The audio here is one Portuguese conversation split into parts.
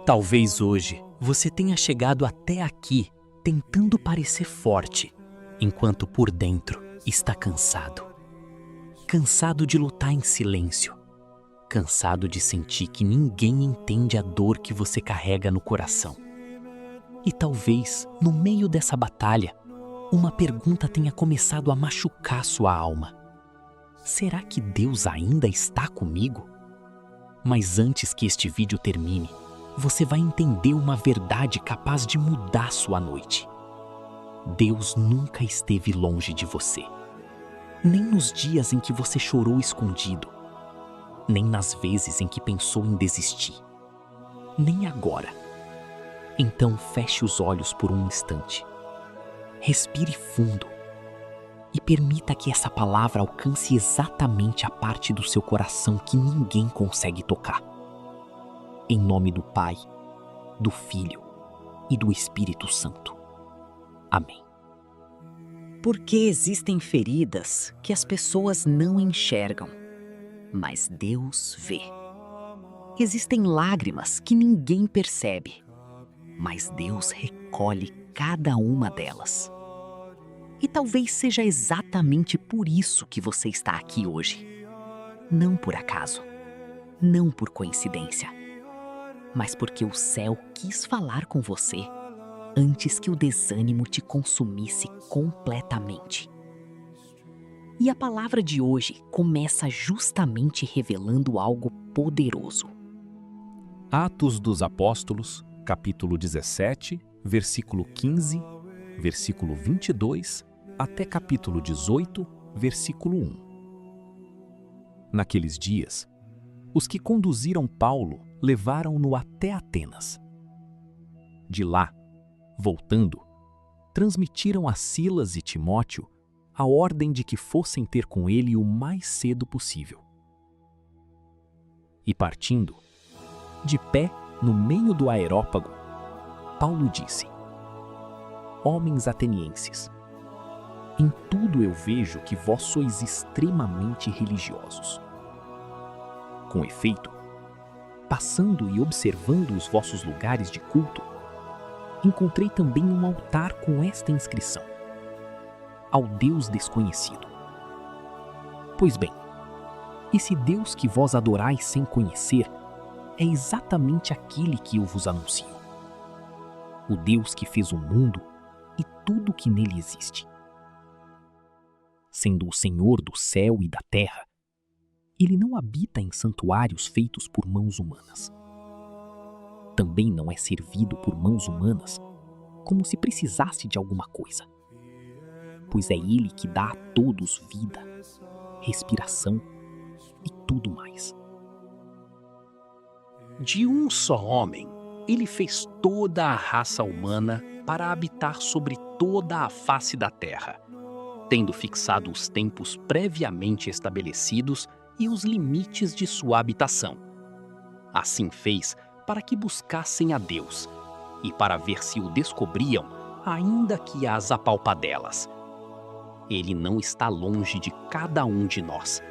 Talvez hoje você tenha chegado até aqui tentando parecer forte, enquanto por dentro está cansado. Cansado de lutar em silêncio. Cansado de sentir que ninguém entende a dor que você carrega no coração. E talvez, no meio dessa batalha, uma pergunta tenha começado a machucar sua alma. Será que Deus ainda está comigo? Mas antes que este vídeo termine, você vai entender uma verdade capaz de mudar sua noite. Deus nunca esteve longe de você. Nem nos dias em que você chorou escondido. Nem nas vezes em que pensou em desistir. Nem agora. Então feche os olhos por um instante. Respire fundo. E permita que essa palavra alcance exatamente a parte do seu coração que ninguém consegue tocar. Em nome do Pai, do Filho e do Espírito Santo. Amém. Porque existem feridas que as pessoas não enxergam, mas Deus vê. Existem lágrimas que ninguém percebe, mas Deus recolhe cada uma delas. E talvez seja exatamente por isso que você está aqui hoje. Não por acaso, não por coincidência, mas porque o céu quis falar com você antes que o desânimo te consumisse completamente. E a palavra de hoje começa justamente revelando algo poderoso. Atos dos Apóstolos, capítulo 17, versículo 15, versículo 22, até capítulo 18, versículo 1. Naqueles dias, os que conduziram Paulo levaram-no até Atenas. De lá, voltando, transmitiram a Silas e Timóteo a ordem de que fossem ter com ele o mais cedo possível. E partindo, de pé no meio do aerópago, Paulo disse: Homens atenienses, em tudo eu vejo que vós sois extremamente religiosos. Com efeito, passando e observando os vossos lugares de culto, encontrei também um altar com esta inscrição: Ao Deus desconhecido. Pois bem, esse Deus que vós adorais sem conhecer é exatamente aquele que eu vos anuncio. O Deus que fez o mundo e tudo que nele existe. Sendo o Senhor do céu e da terra, ele não habita em santuários feitos por mãos humanas. Também não é servido por mãos humanas como se precisasse de alguma coisa, pois é ele que dá a todos vida, respiração e tudo mais. De um só homem, ele fez toda a raça humana para habitar sobre toda a face da terra, tendo fixado os tempos previamente estabelecidos e os limites de sua habitação. Assim fez para que buscassem a Deus, e para ver se o descobriam, ainda que às apalpadelas. Ele não está longe de cada um de nós,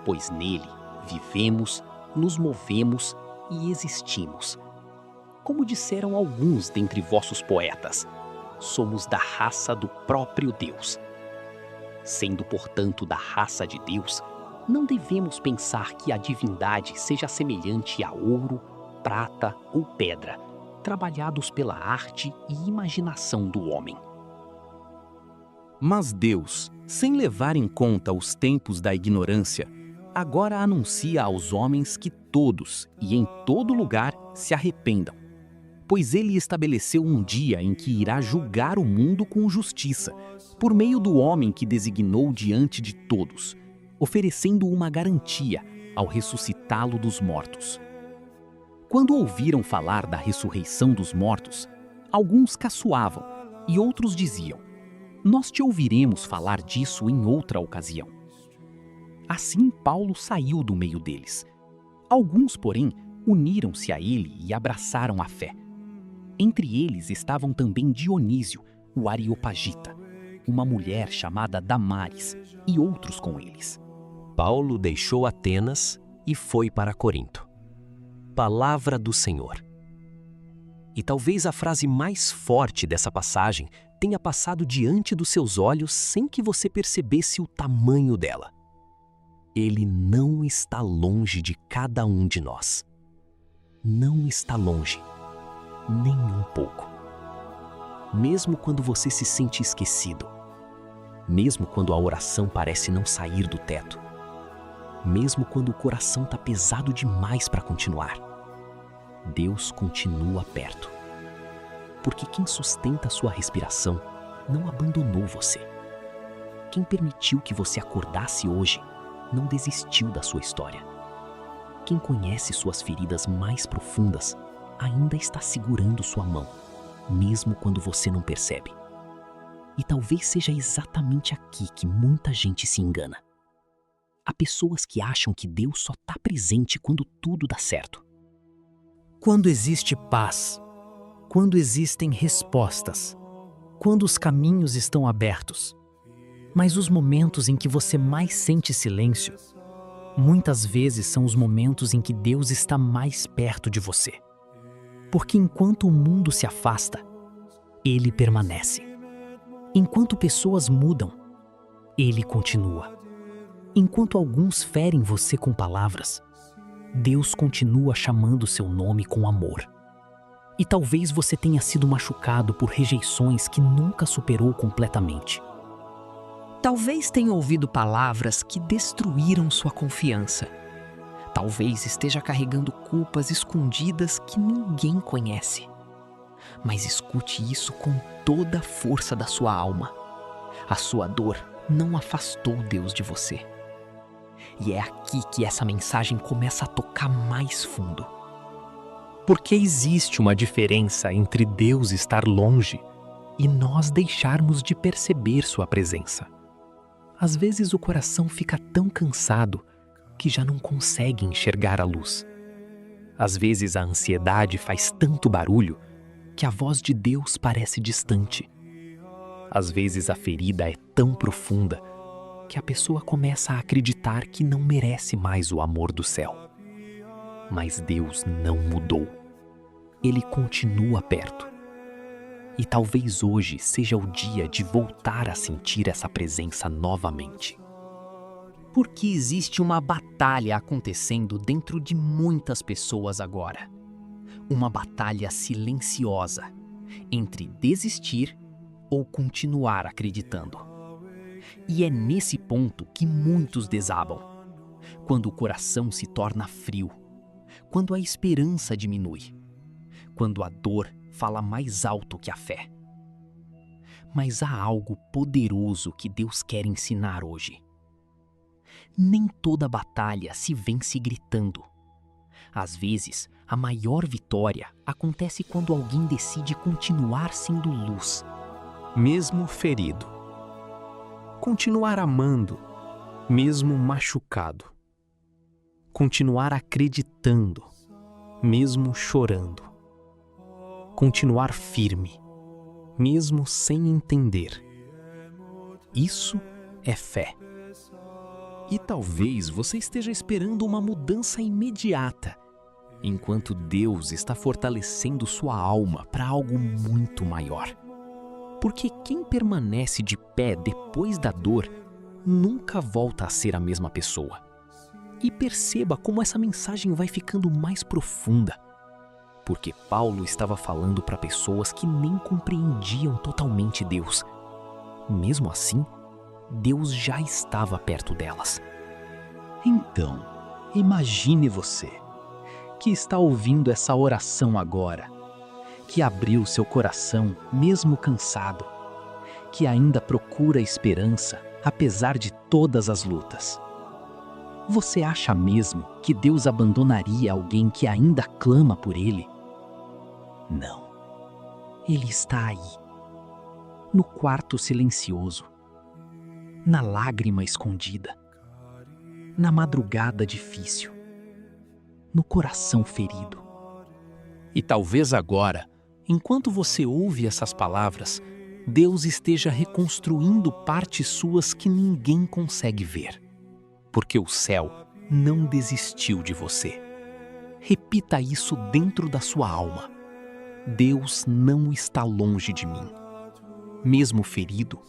pois nele vivemos, nos movemos e existimos. Como disseram alguns dentre vossos poetas, somos da raça do próprio Deus. Sendo, portanto, da raça de Deus, não devemos pensar que a divindade seja semelhante a ouro, prata ou pedra, trabalhados pela arte e imaginação do homem. Mas Deus, sem levar em conta os tempos da ignorância, agora anuncia aos homens que todos e em todo lugar se arrependam, pois ele estabeleceu um dia em que irá julgar o mundo com justiça, por meio do homem que designou diante de todos, oferecendo uma garantia ao ressuscitá-lo dos mortos. Quando ouviram falar da ressurreição dos mortos, alguns caçoavam e outros diziam: Nós te ouviremos falar disso em outra ocasião. Assim Paulo saiu do meio deles. Alguns, porém, uniram-se a ele e abraçaram a fé. Entre eles estavam também Dionísio, o Areopagita, uma mulher chamada Damares e outros com eles. Paulo deixou Atenas e foi para Corinto. Palavra do Senhor. E talvez a frase mais forte dessa passagem tenha passado diante dos seus olhos sem que você percebesse o tamanho dela. Ele não está longe de cada um de nós. Não está longe, nem um pouco. Mesmo quando você se sente esquecido, mesmo quando a oração parece não sair do teto, mesmo quando o coração está pesado demais para continuar, Deus continua perto. Porque quem sustenta a sua respiração não abandonou você. Quem permitiu que você acordasse hoje não desistiu da sua história. Quem conhece suas feridas mais profundas ainda está segurando sua mão, mesmo quando você não percebe. E talvez seja exatamente aqui que muita gente se engana. Há pessoas que acham que Deus só está presente quando tudo dá certo. Quando existe paz, quando existem respostas, quando os caminhos estão abertos. Mas os momentos em que você mais sente silêncio, muitas vezes são os momentos em que Deus está mais perto de você. Porque enquanto o mundo se afasta, Ele permanece. Enquanto pessoas mudam, Ele continua. Enquanto alguns ferem você com palavras, Deus continua chamando seu nome com amor. E talvez você tenha sido machucado por rejeições que nunca superou completamente. Talvez tenha ouvido palavras que destruíram sua confiança. Talvez esteja carregando culpas escondidas que ninguém conhece. Mas escute isso com toda a força da sua alma. A sua dor não afastou Deus de você. E é aqui que essa mensagem começa a tocar mais fundo. Porque existe uma diferença entre Deus estar longe e nós deixarmos de perceber sua presença. Às vezes o coração fica tão cansado que já não consegue enxergar a luz. Às vezes a ansiedade faz tanto barulho que a voz de Deus parece distante. Às vezes a ferida é tão profunda que a pessoa começa a acreditar que não merece mais o amor do céu. Mas Deus não mudou. Ele continua perto. E talvez hoje seja o dia de voltar a sentir essa presença novamente. Porque existe uma batalha acontecendo dentro de muitas pessoas agora. Uma batalha silenciosa entre desistir ou continuar acreditando. E é nesse ponto que muitos desabam. Quando o coração se torna frio, quando a esperança diminui, quando a dor fala mais alto que a fé. Mas há algo poderoso que Deus quer ensinar hoje. Nem toda batalha se vence gritando. Às vezes, a maior vitória acontece quando alguém decide continuar sendo luz. Mesmo ferido. Continuar amando, mesmo machucado. Continuar acreditando, mesmo chorando. Continuar firme, mesmo sem entender. Isso é fé. E talvez você esteja esperando uma mudança imediata, enquanto Deus está fortalecendo sua alma para algo muito maior. Porque quem permanece de pé depois da dor nunca volta a ser a mesma pessoa. E perceba como essa mensagem vai ficando mais profunda. Porque Paulo estava falando para pessoas que nem compreendiam totalmente Deus. Mesmo assim, Deus já estava perto delas. Então, imagine você, que está ouvindo essa oração agora, que abriu seu coração mesmo cansado, que ainda procura esperança apesar de todas as lutas. Você acha mesmo que Deus abandonaria alguém que ainda clama por Ele? Não. Ele está aí, no quarto silencioso, na lágrima escondida, na madrugada difícil, no coração ferido. E talvez agora, enquanto você ouve essas palavras, Deus esteja reconstruindo partes suas que ninguém consegue ver. Porque o céu não desistiu de você. Repita isso dentro da sua alma. Deus não está longe de mim. Mesmo ferido,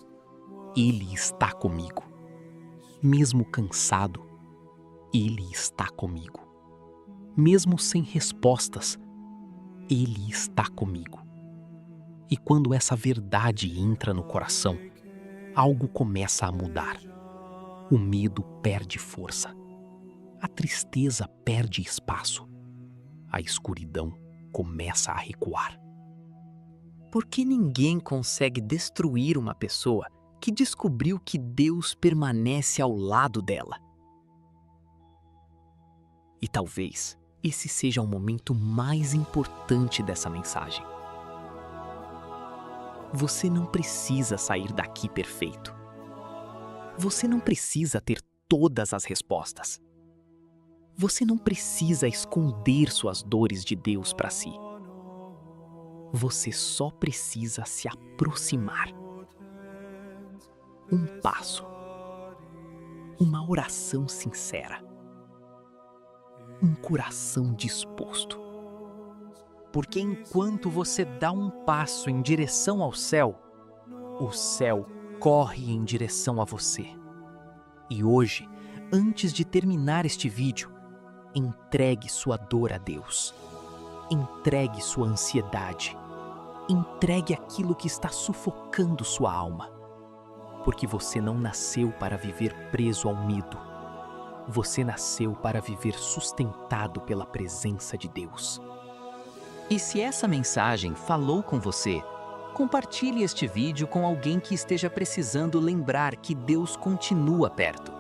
Ele está comigo. Mesmo cansado, Ele está comigo. Mesmo sem respostas, Ele está comigo. E quando essa verdade entra no coração, algo começa a mudar. O medo perde força. A tristeza perde espaço. A escuridão começa a recuar. Por que ninguém consegue destruir uma pessoa que descobriu que Deus permanece ao lado dela? E talvez esse seja o momento mais importante dessa mensagem. Você não precisa sair daqui perfeito. Você não precisa ter todas as respostas. Você não precisa esconder suas dores de Deus para si. Você só precisa se aproximar. Um passo. Uma oração sincera. Um coração disposto. Porque enquanto você dá um passo em direção ao céu, o céu corre em direção a você. E hoje, antes de terminar este vídeo, entregue sua dor a Deus. Entregue sua ansiedade. Entregue aquilo que está sufocando sua alma. Porque você não nasceu para viver preso ao medo. Você nasceu para viver sustentado pela presença de Deus. E se essa mensagem falou com você, compartilhe este vídeo com alguém que esteja precisando lembrar que Deus continua perto.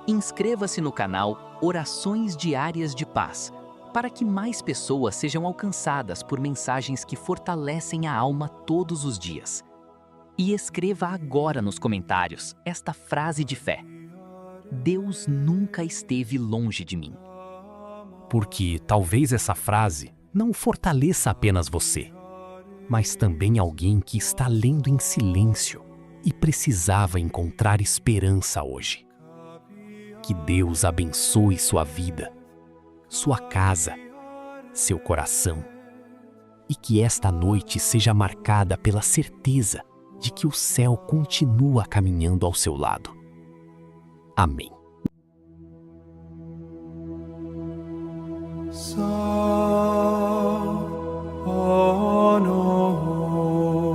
Inscreva-se no canal Orações Diárias de Paz, para que mais pessoas sejam alcançadas por mensagens que fortalecem a alma todos os dias. E escreva agora nos comentários esta frase de fé: Deus nunca esteve longe de mim. Porque talvez essa frase não fortaleça apenas você, mas também alguém que está lendo em silêncio e precisava encontrar esperança hoje. Que Deus abençoe sua vida, sua casa, seu coração, e que esta noite seja marcada pela certeza de que o céu continua caminhando ao seu lado. Amém. So